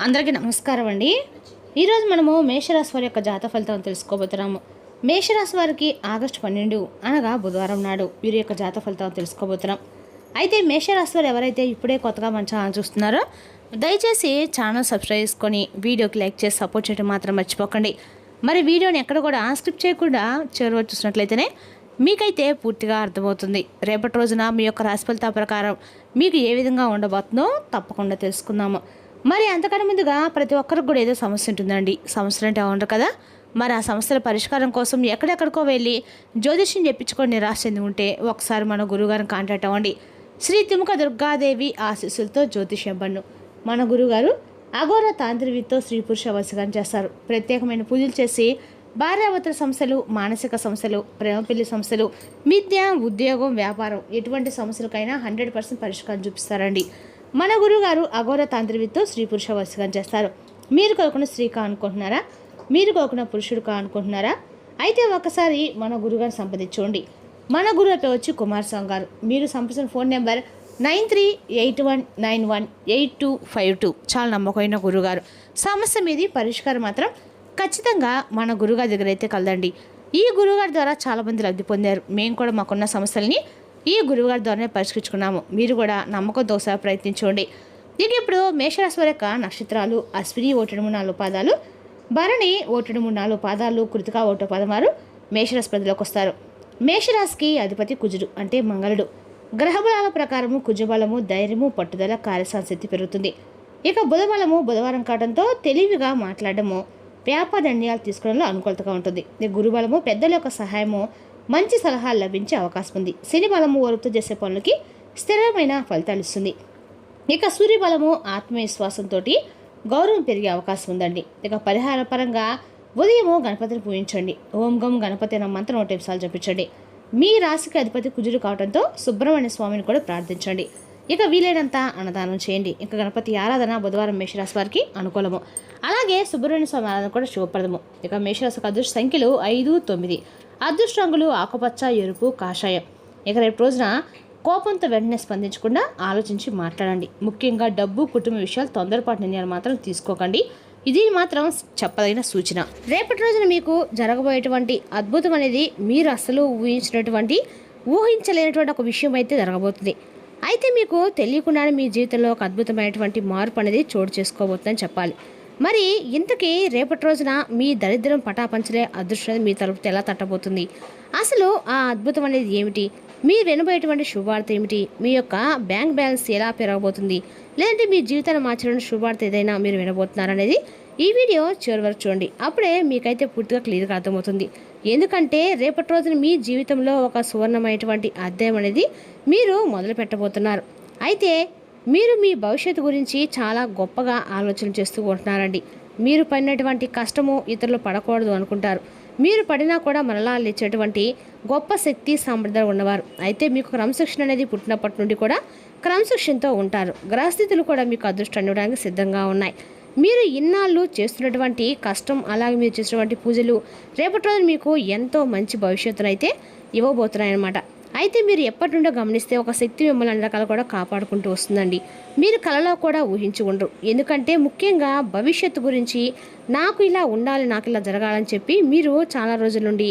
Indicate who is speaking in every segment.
Speaker 1: అందరికీ నమస్కారం అండి. ఈరోజు మనము మేషరాశి వారి యొక్క జాతక ఫలితం తెలుసుకోబోతున్నాము. మేషరాశి వారికి ఆగస్టు 12 అనగా బుధవారం నాడు వీరి యొక్క జాతక ఫలితం తెలుసుకోబోతున్నాం. అయితే మేషరాశి వారు ఎవరైతే ఇప్పుడే కొత్తగా మన ఛానల్ చూస్తున్నారో దయచేసి ఛానల్ సబ్స్క్రైబ్ చేసుకొని వీడియోకి లైక్ చేసి సపోర్ట్ చేయడం మాత్రం మర్చిపోకండి. మరి వీడియోని ఎక్కడ కూడా స్కిప్ చేయకుండా చివరి వరకు చూసినట్లయితేనే మీకైతే పూర్తిగా అర్థమవుతుంది. రేపటి రోజున మీ యొక్క రాశి ఫలితాల ప్రకారం మీకు ఏ విధంగా ఉండబోతుందో తప్పకుండా తెలుసుకుందాము. మరి అంతకన్నా ముందుగా ప్రతి ఒక్కరికి కూడా ఏదో సమస్య ఉంటుందండి. సమస్యలు అంటే ఉండరు కదా. మరి ఆ సమస్యల పరిష్కారం కోసం ఎక్కడెక్కడికో వెళ్ళి జ్యోతిష్యం చెప్పించుకొని నిరాశ చెంది ఉంటే ఒకసారి మన గురువుగారిని కాంటాక్ట్ అవ్వండి. శ్రీ తిముక దుర్గాదేవి ఆశీస్సులతో జ్యోతిష్యం బన్ను మన గురుగారు అఘోర తాంత్రికతో స్త్రీ పురుష వశీకరణ చేస్తారు. ప్రత్యేకమైన పూజలు చేసి భార్యాభర్తల సమస్యలు, మానసిక సమస్యలు, ప్రేమ పెళ్లి సమస్యలు, విద్య, ఉద్యోగం, వ్యాపారం ఎటువంటి సమస్యలకైనా 100% పరిష్కారం చూపిస్తారండి. మన గురుగారు అఘోర తాంత్రికతో స్త్రీ పురుష వశీకరణ చేస్తారు. మీరు కోరుకున్న స్త్రీ అనుకుంటున్నారా? మీరు కోరుకున్న పురుషుడు అనుకుంటున్నారా? అయితే ఒకసారి మన గురుగారు సంప్రదించండి. మన గురువు పేరు వచ్చి కుమారస్వామి గారు. మీరు సంప్రదించిన ఫోన్ నెంబర్ 9381918252. చాలా నమ్మకమైన గురుగారు. సమస్య మీది పరిష్కారం మాత్రం ఖచ్చితంగా మన గురుగారి దగ్గర అయితే కలదండి. ఈ గురుగారి ద్వారా చాలామంది లబ్ధి పొందారు. మేము కూడా మాకున్న సమస్యల్ని ఈ గురువుగారి ద్వారానే పరిష్కరించుకున్నాము. మీరు కూడా నమ్మకంతో ఒకసారి ప్రయత్నించండి. ఇక ఇప్పుడు మేషరాశి వారి యొక్క నక్షత్రాలు అశ్విని 1-3-4 పాదాలు, భరణి 1-3-4 పాదాలు, కృతిక 1 పదమారు మేషరాశి ప్రజలకు వస్తారు. మేషరాశికి అధిపతి కుజుడు అంటే మంగళుడు. గ్రహబలాల ప్రకారము కుజబలము ధైర్యము, పట్టుదల, కార్యసాశక్తి పెరుగుతుంది. ఇక బుధబలము బుధవారం కావడంతో తెలివిగా మాట్లాడము, వ్యాపార నిర్ణయాలు తీసుకోవడంలో అనుకూలతగా ఉంటుంది. గురుబలము పెద్దల యొక్క సహాయము, మంచి సలహాలు లభించే అవకాశం ఉంది. శని బలము ఓర్పుతో చేసే పనులకి స్థిరమైన ఫలితాలు ఇస్తుంది. ఇక సూర్యబలము ఆత్మవిశ్వాసంతో గౌరవం పెరిగే అవకాశం ఉందండి. ఇక పరిహార పరంగా ఉదయము గణపతిని పూజించండి. ఓం గం గణపతి అన్న మంత్రం 1 నిమిషాలు జపించండి. మీ రాశికి అధిపతి కుజుడు కావడంతో సుబ్రహ్మణ్య స్వామిని కూడా ప్రార్థించండి. ఇక వీలైనంత అన్నదానం చేయండి. ఇక గణపతి ఆరాధన బుధవారం మేషరాశి వారికి అనుకూలము. అలాగే సుబ్రహ్మణ్య స్వామి ఆరాధన కూడా శుభప్రదము. ఇక మేషరాశికి అదృష్ట సంఖ్యలు 5, 9. అదృష్ట రంగులు ఆకుపచ్చ, ఎరుపు, కాషాయం. ఇక రేపు రోజున కోపంతో వెంటనే స్పందించకుండా ఆలోచించి మాట్లాడండి. ముఖ్యంగా డబ్బు, కుటుంబ విషయాలు తొందరపాటు నిర్ణయాలు మాత్రం తీసుకోకండి. ఇది మాత్రం చెప్పదగిన సూచన. రేపటి రోజున మీకు జరగబోయేటువంటి అద్భుతం అనేది మీరు అసలు ఊహించలేనటువంటి ఒక విషయం అయితే జరగబోతుంది. అయితే మీకు తెలియకుండానే మీ జీవితంలో ఒక అద్భుతమైనటువంటి మార్పు అనేది చోటు చేసుకోబోతుందని చెప్పాలి. మరి ఇంతకీ రేపటి రోజున మీ దరిద్రం పటాపంచలే అదృష్టం మీ తలుపు ఎలా తట్టబోతుంది? అసలు ఆ అద్భుతం అనేది ఏమిటి? మీరు వినబోయేటువంటి శుభవార్త ఏమిటి? మీ యొక్క బ్యాంక్ బ్యాలెన్స్ ఎలా పెరగబోతుంది? లేదంటే మీ జీవితాన్ని మార్చిన శుభవార్త ఏదైనా మీరు వినబోతున్నారనేది ఈ వీడియో చివరి వరకు చూడండి. అప్పుడే మీకైతే పూర్తిగా క్లియర్గా అర్థమవుతుంది. ఎందుకంటే రేపటి రోజున మీ జీవితంలో ఒక సువర్ణమైనటువంటి అధ్యాయం అనేది మీరు మొదలు పెట్టబోతున్నారు. అయితే మీరు మీ భవిష్యత్తు గురించి చాలా గొప్పగా ఆలోచన చేస్తూ ఉంటున్నారండి. మీరు పడినటువంటి కష్టము ఇతరులు పడకూడదు అనుకుంటారు. మీరు పడినా కూడా మరలా లేచేటువంటి గొప్ప శక్తి సామర్థ్యం ఉన్నవారు. అయితే మీకు క్రమశిక్షణ అనేది పుట్టినప్పటి నుండి కూడా క్రమశిక్షణతో ఉంటారు. గ్రహస్థితులు కూడా మీకు అదృష్టం ఇవ్వడానికి సిద్ధంగా ఉన్నాయి. మీరు ఇన్నాళ్ళు చేస్తున్నటువంటి కష్టం, అలాగే మీరు చేసినటువంటి పూజలు రేపటి రోజు మీకు ఎంతో మంచి భవిష్యత్తును అయితే ఇవ్వబోతున్నాయన్నమాట. అయితే మీరు ఎప్పటి నుండో గమనిస్తే ఒక శక్తి మిమ్మల్ని అన్ని రకాలు కూడా కాపాడుకుంటూ వస్తుందండి. మీరు కలలో కూడా ఊహించి ఉండరు. ఎందుకంటే ముఖ్యంగా భవిష్యత్తు గురించి నాకు ఇలా ఉండాలి, నాకు ఇలా జరగాలని చెప్పి మీరు చాలా రోజుల నుండి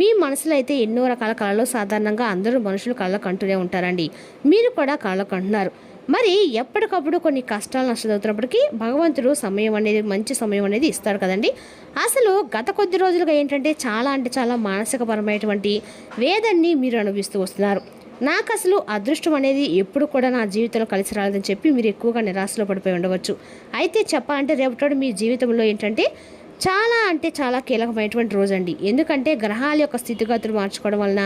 Speaker 1: మీ మనసులో అయితే ఎన్నో రకాల కళలు సాధారణంగా అందరూ మనుషులు కళలు కంటూనే ఉంటారండి. మీరు కూడా కళలు కంటున్నారు. మరి ఎప్పటికప్పుడు కొన్ని కష్టాలు నష్టపోతున్నప్పటికీ భగవంతుడు మంచి సమయం అనేది ఇస్తాడు కదండి. అసలు గత కొద్ది రోజులుగా ఏంటంటే చాలా మానసికపరమైనటువంటి వేదన్ని మీరు అనుభవిస్తూ వస్తున్నారు. నాకు అసలు అదృష్టం అనేది ఎప్పుడు కూడా నా జీవితంలో కలిసి రాలేదని చెప్పి మీరు ఎక్కువగా నిరాశలో పడిపోయి ఉండవచ్చు. అయితే చెప్పాలంటే రేపటి మీ జీవితంలో ఏంటంటే చాలా కీలకమైనటువంటి రోజు అండి. ఎందుకంటే గ్రహాల యొక్క స్థితిగతులు మార్చుకోవడం వలన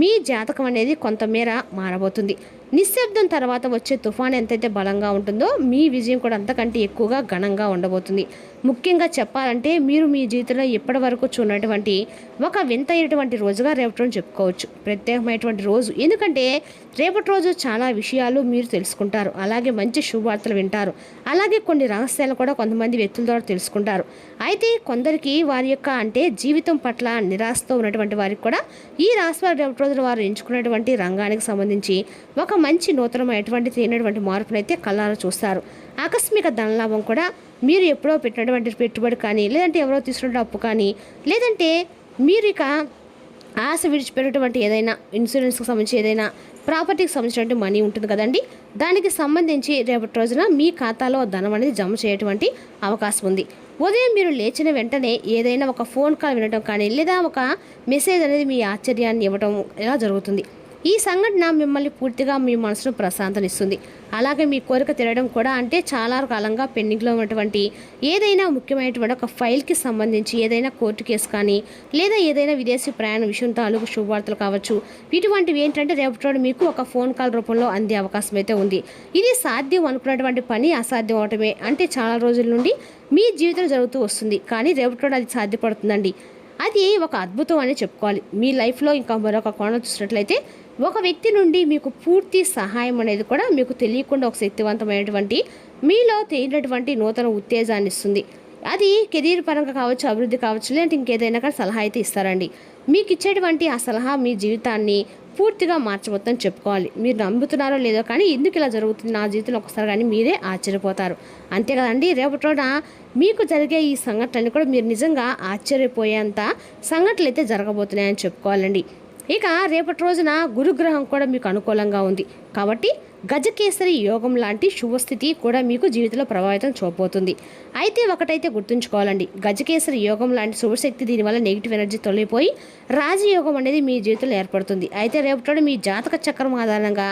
Speaker 1: మీ జాతకం అనేది కొంతమేర మారబోతుంది. నిశ్శబ్దం తర్వాత వచ్చే తుఫాన్ ఎంతైతే బలంగా ఉంటుందో మీ విజయం కూడా అంతకంటే ఎక్కువగా ఘనంగా ఉండబోతుంది. ముఖ్యంగా చెప్పాలంటే మీరు మీ జీవితంలో ఇప్పటి వరకు చూడనటువంటి ఒక వింతైనటువంటి రోజుగా రేపటి రోజు చెప్పుకోవచ్చు. ప్రత్యేకమైనటువంటి రోజు. ఎందుకంటే రేపటి రోజు చాలా విషయాలు మీరు తెలుసుకుంటారు. అలాగే మంచి శుభవార్తలు వింటారు. అలాగే కొన్ని రహస్యాలు కూడా కొంతమంది వ్యక్తుల ద్వారా తెలుసుకుంటారు. అయితే కొందరికి వారి యొక్క జీవితం పట్ల నిరాశతో ఉన్నటువంటి వారికి కూడా ఈ రాశి వారి రేపటి రోజున వారు ఎంచుకున్నటువంటి రంగానికి సంబంధించి ఒక మంచి నూతనమైనటువంటి మార్పునైతే కళ్ళారా చూస్తారు. ఆకస్మిక ధనలాభం కూడా మీరు ఎప్పుడో పెట్టినటువంటి పెట్టుబడి కానీ, లేదంటే ఎవరో తీసుకున్న అప్పు కానీ, లేదంటే మీరు ఇక ఆశ విడిచిపెట్టినటువంటి ఏదైనా ఇన్సూరెన్స్కి సంబంధించి ఏదైనా ప్రాపర్టీకి సంబంధించినటువంటి మనీ ఉంటుంది కదండి, దానికి సంబంధించి రేపటి రోజున మీ ఖాతాలో ధనం అనేది జమ చేయటువంటి అవకాశం ఉంది. ఉదయం మీరు లేచిన వెంటనే ఏదైనా ఒక ఫోన్ కాల్ వినడం కానీ, లేదా ఒక మెసేజ్ అనేది మీ ఆశ్చర్యాన్ని ఇవ్వడం ఇలా జరుగుతుంది. ఈ సంఘటన మిమ్మల్ని పూర్తిగా మీ మనసును ప్రశాంతనిస్తుంది. అలాగే మీ కోరిక తీరడం కూడా, అంటే చాలా కాలంగా పెండింగ్లో ఉన్నటువంటి ఏదైనా ముఖ్యమైనటువంటి ఒక ఫైల్కి సంబంధించి ఏదైనా కోర్టు కేసు కానీ, లేదా ఏదైనా విదేశీ ప్రయాణ విషయం తాలూకు శుభవార్తలు కావచ్చు, ఇటువంటివి ఏంటంటే రేపటి మీకు ఒక ఫోన్ కాల్ రూపంలో అందే అవకాశం అయితే ఉంది. ఇది సాధ్యం అనుకున్నటువంటి పని అసాధ్యం అవటమే. అంటే చాలా రోజుల నుండి మీ జీవితం జరుగుతూ వస్తుంది, కానీ రేపటి అది సాధ్యపడుతుందండి. అది ఒక అద్భుతం అని చెప్పుకోవాలి. మీ లైఫ్లో ఇంకా మరొక కోణం చూసినట్లయితే, ఒక వ్యక్తి నుండి మీకు పూర్తి సహాయం అనేది కూడా మీకు తెలియకుండా ఒక శక్తివంతమైనటువంటి మీలో తెలియనటువంటి నూతన ఉత్తేజాన్ని ఇస్తుంది. అది కెరీర్ పరంగా కావచ్చు, అభివృద్ధి కావచ్చు, లేదంటే ఇంకేదైనా కానీ సలహా అయితే ఇస్తారండి. మీకు ఇచ్చేటువంటి ఆ సలహా మీ జీవితాన్ని పూర్తిగా మార్చబోతుందని చెప్పుకోవాలి. మీరు నమ్ముతున్నారో లేదో కానీ ఎందుకు ఇలా జరుగుతుంది నా జీవితంలో ఒకసారి కానీ మీరే ఆశ్చర్యపోతారు. అంతే కదండి, రేపటి రోజున మీకు జరిగే ఈ సంఘటనలు కూడా మీరు నిజంగా ఆశ్చర్యపోయేంత సంఘటనలు అయితే జరగబోతున్నాయని చెప్పుకోవాలండి. ఇక రేపటి రోజున గురుగ్రహం కూడా మీకు అనుకూలంగా ఉంది కాబట్టి గజకేసరి యోగం లాంటి శుభస్థితి కూడా మీకు జీవితంలో ప్రభావితం చూపబోతుంది. అయితే ఒకటైతే గుర్తుంచుకోవాలండి, గజకేసరి యోగం లాంటి శుభశక్తి దీనివల్ల నెగిటివ్ ఎనర్జీ తొలగిపోయి రాజయోగం అనేది మీ జీవితంలో ఏర్పడుతుంది. అయితే రేపటి మీ జాతక చక్రం ఆధారంగా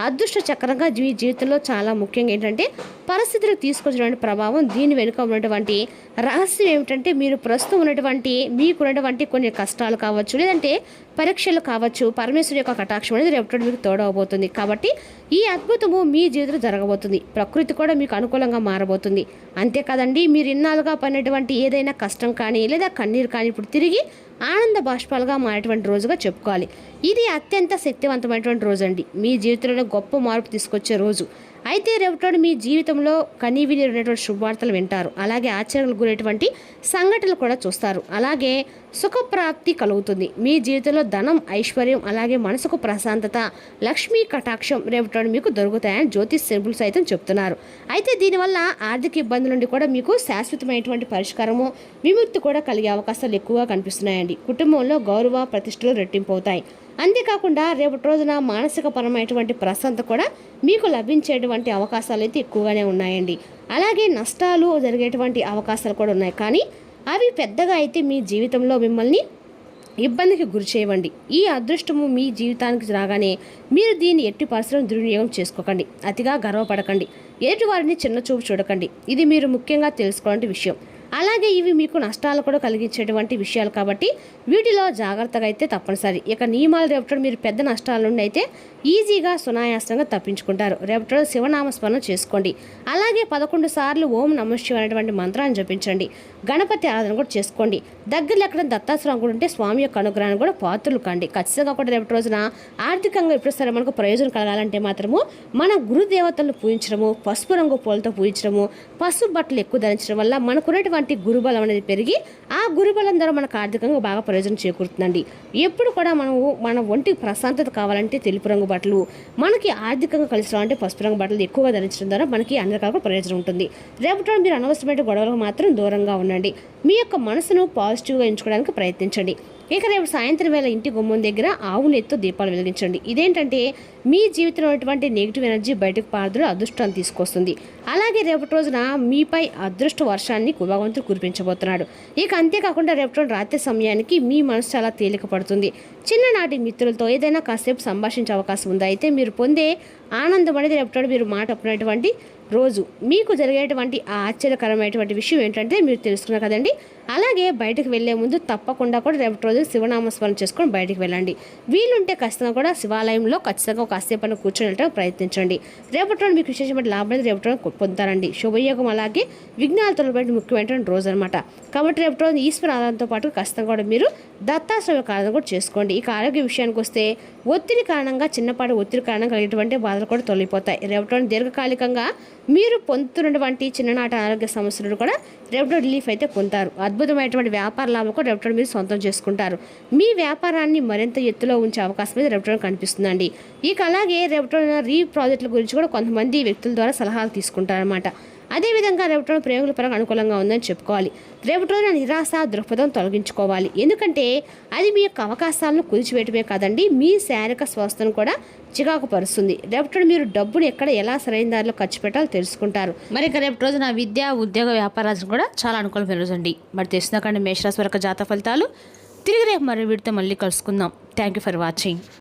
Speaker 1: అదృష్ట చక్రంగా మీ జీవితంలో చాలా ముఖ్యంగా ఏంటంటే పరిస్థితులకు తీసుకొచ్చినటువంటి ప్రభావం, దీని వెనుక ఉన్నటువంటి రహస్యం ఏమిటంటే మీరు ప్రస్తుతం ఉన్నటువంటి మీకున్నటువంటి కొన్ని కష్టాలు కావచ్చు, లేదంటే పరీక్షలు కావచ్చు, పరమేశ్వరు యొక్క కటాక్షం అనేది రేపటి మీకు తోడవబోతుంది. కాబట్టి ఈ అద్భుతము మీ జీవితంలో జరగబోతుంది. ప్రకృతి కూడా మీకు అనుకూలంగా మారబోతుంది. అంతేకాదండి, మీరు ఇన్నాళ్ళుగా పడినటువంటి ఏదైనా కష్టం కానీ, లేదా కన్నీరు కానీ ఇప్పుడు తిరిగి ఆనంద బాష్పాలుగా మారేటువంటి రోజుగా చెప్పుకోవాలి. ఇది అత్యంత శక్తివంతమైనటువంటి రోజు అండి, మీ జీవితంలో గొప్ప మార్పు తీసుకొచ్చే రోజు. అయితే రేపటి మీ జీవితంలో కనీవిని ఉన్నటువంటి శుభవార్తలు వింటారు. అలాగే ఆశ్చర్యాలకు గురేటువంటి సంఘటనలు కూడా చూస్తారు. అలాగే సుఖప్రాప్తి కలుగుతుంది. మీ జీవితంలో ధనం, ఐశ్వర్యం, అలాగే మనసుకు ప్రశాంతత, లక్ష్మీ కటాక్షం రేపటి మీకు దొరుకుతాయని జ్యోతిష్ నిపుణులు సైతం చెప్తున్నారు. అయితే దీనివల్ల ఆర్థిక ఇబ్బందుల నుండి కూడా మీకు శాశ్వతమైనటువంటి పరిష్కారము, విముక్తి కూడా కలిగే అవకాశాలు ఎక్కువగా కనిపిస్తున్నాయండి. కుటుంబంలో గౌరవ ప్రతిష్టలు రెట్టింపు అవుతాయి. అంతేకాకుండా రేపటి రోజున మానసిక పరమైనటువంటి ప్రశాంతత కూడా మీకు లభించేటువంటి అవకాశాలు అయితే ఎక్కువగానే ఉన్నాయండి. అలాగే నష్టాలు జరిగేటువంటి అవకాశాలు కూడా ఉన్నాయి, కానీ అవి పెద్దగా అయితే మీ జీవితంలో మిమ్మల్ని ఇబ్బందికి గురి చేయవండి. ఈ అదృష్టము మీ జీవితానికి రాగానే మీరు దీన్ని ఎట్టి పరిస్థితులను దుర్వినియోగం చేసుకోకండి. అతిగా గర్వపడకండి. ఎదుటి వారిని చిన్న చూపు చూడకండి. ఇది మీరు ముఖ్యంగా తెలుసుకోవాల్సిన విషయం. అలాగే ఇవి మీకు నష్టాలు కూడా కలిగించేటువంటి విషయాలు కాబట్టి వీటిలో జాగ్రత్తగా అయితే తప్పనిసరి. ఇక నియమాలు రేపటి మీరు పెద్ద నష్టాల నుండి అయితే ఈజీగా సునాయాసంగా తప్పించుకుంటారు. రేపటి శివనామస్మరణ చేసుకోండి. అలాగే 11 సార్లు ఓం నమః శివాయ అనేటువంటి మంత్రాన్ని జపించండి. గణపతి ఆరాధన కూడా చేసుకోండి. దగ్గరలో ఎక్కడ దత్తాశ్రమం కూడా ఉంటే స్వామి యొక్క అనుగ్రహాన్ని కూడా పాత్రలు కండి. ఖచ్చితంగా కూడా రేపటి రోజున ఆర్థికంగా ఎప్పుడు సరే మనకు ప్రయోజనం కలగాలంటే మాత్రము మన గురుదేవతలను పూజించడము, పసుపు రంగు పూలతో పూజించడము, పసుపు బట్టలు ఎక్కువ ధరించడం వల్ల మనకున్నటువంటి గురుబలం అనేది పెరిగి ఆ గురుబలం ద్వారా మనకు ఆర్థికంగా బాగా ప్రయోజనం చేకూరుతుందండి. ఎప్పుడు కూడా మన ఒంటికి ప్రశాంతత కావాలంటే తెలుపు రంగు బట్టలు, మనకి ఆర్థికంగా కలిసి రావాలంటే పసుపు రంగు బట్టలు ఎక్కువగా ధరించడం ద్వారా మనకి అన్ని రకాల ప్రయోజనం ఉంటుంది. రేపటి మీరు అనవసరమైన గొడవలకు మాత్రం దూరంగా ఉండండి. మీ యొక్క మనసును పాజిటివ్గా ఎంచుకోవడానికి ప్రయత్నించండి. ఇక రేపు సాయంత్రం వేళ ఇంటి గుమ్మం దగ్గర ఆవు నెత్తో దీపాలు వెలిగించండి. ఇదేంటంటే మీ జీవితంలో ఉన్నటువంటి నెగిటివ్ ఎనర్జీ బయటకు పారదులు అదృష్టాన్ని తీసుకొస్తుంది. అలాగే రేపటి రోజున మీపై అదృష్ట వర్షాన్ని భగవంతుడు కురిపించబోతున్నాడు. ఇక అంతేకాకుండా రేపటి రోజు రాత్రి సమయానికి మీ మనసు చాలా తేలిక పడుతుంది. చిన్ననాటి మిత్రులతో ఏదైనా కాసేపు సంభాషించే అవకాశం ఉందా? అయితే మీరు పొందే ఆనందం అనేది రేపటి మీరు మాట ఒప్పుకునేటువంటి రోజు. మీకు జరిగేటువంటి ఆ ఆశ్చర్యకరమైనటువంటి విషయం ఏంటంటే మీరు తెలుసుకున్నారు కదండి. అలాగే బయటకు వెళ్లే ముందు తప్పకుండా కూడా రేపటి రోజు శివనామస్మరణ చేసుకొని బయటకు వెళ్ళండి. వీలుంటే ఖచ్చితంగా కూడా శివాలయంలో ఖచ్చితంగా ఒక కాసేపు కూర్చొని ప్రయత్నించండి. రేపటి రోజు మీకు విశేషమైన లాభం రేపటి రోజు పొందుతారండి. శుభయోగం అలాగే విఘ్నాలు తొలగిపోయిన ముఖ్యమైనటువంటి రోజు అనమాట. కాబట్టి రేపటి రోజు ఈశ్వర ఆరాధనతో పాటు ఖచ్చితంగా కూడా మీరు దత్తాశ్రమ ఆరాధన కూడా చేసుకోండి. ఇక ఆరోగ్య విషయానికి వస్తే ఒత్తిడి కారణంగా చిన్నపాటి ఒత్తిడి కారణంగా కలిగేటువంటి బాధలు కూడా తొలగిపోతాయి. రేపటి రోజు దీర్ఘకాలికంగా మీరు పొందుతున్నటువంటి చిన్ననాటి ఆరోగ్య సమస్యలు కూడా రేపటి రిలీఫ్ అయితే పొందుతారు. అద్భుతమైనటువంటి వ్యాపార లాభం కూడా రేపటి మీరు సొంతం చేసుకుంటారు. మీ వ్యాపారాన్ని మరింత ఎత్తులో ఉంచే అవకాశం అయితే రేపటి కనిపిస్తుందండి. ఇక అలాగే రేపటి రీ ప్రాజెక్టుల గురించి కూడా కొంతమంది వ్యక్తుల ద్వారా సలహాలు తీసుకుంటారన్నమాట. అదేవిధంగా రేపటి రోజు ప్రయోగుల పరంగా అనుకూలంగా ఉందని చెప్పుకోవాలి. రేపటి రోజున నిరాశ దృక్పథం తొలగించుకోవాలి. ఎందుకంటే అది మీ యొక్క అవకాశాలను కుదిచివేయటమే కాదండి, మీ శారీరక స్వస్థను కూడా చికాకు పరుస్తుంది. రేపటి మీరు డబ్బును ఎక్కడ ఎలా సరైన దారిలో ఖర్చు పెట్టాలో తెలుసుకుంటారు. మరి ఇక రేపటి రోజున విద్య, ఉద్యోగ, వ్యాపారాలు కూడా చాలా అనుకూలమైన రోజు అండి. మరి తెలిసిన కంటే మేషరాశి వరకు జాతక ఫలితాలు తిరిగి రేపు మరో వీడితో మళ్ళీ కలుసుకుందాం. Thank you for watching.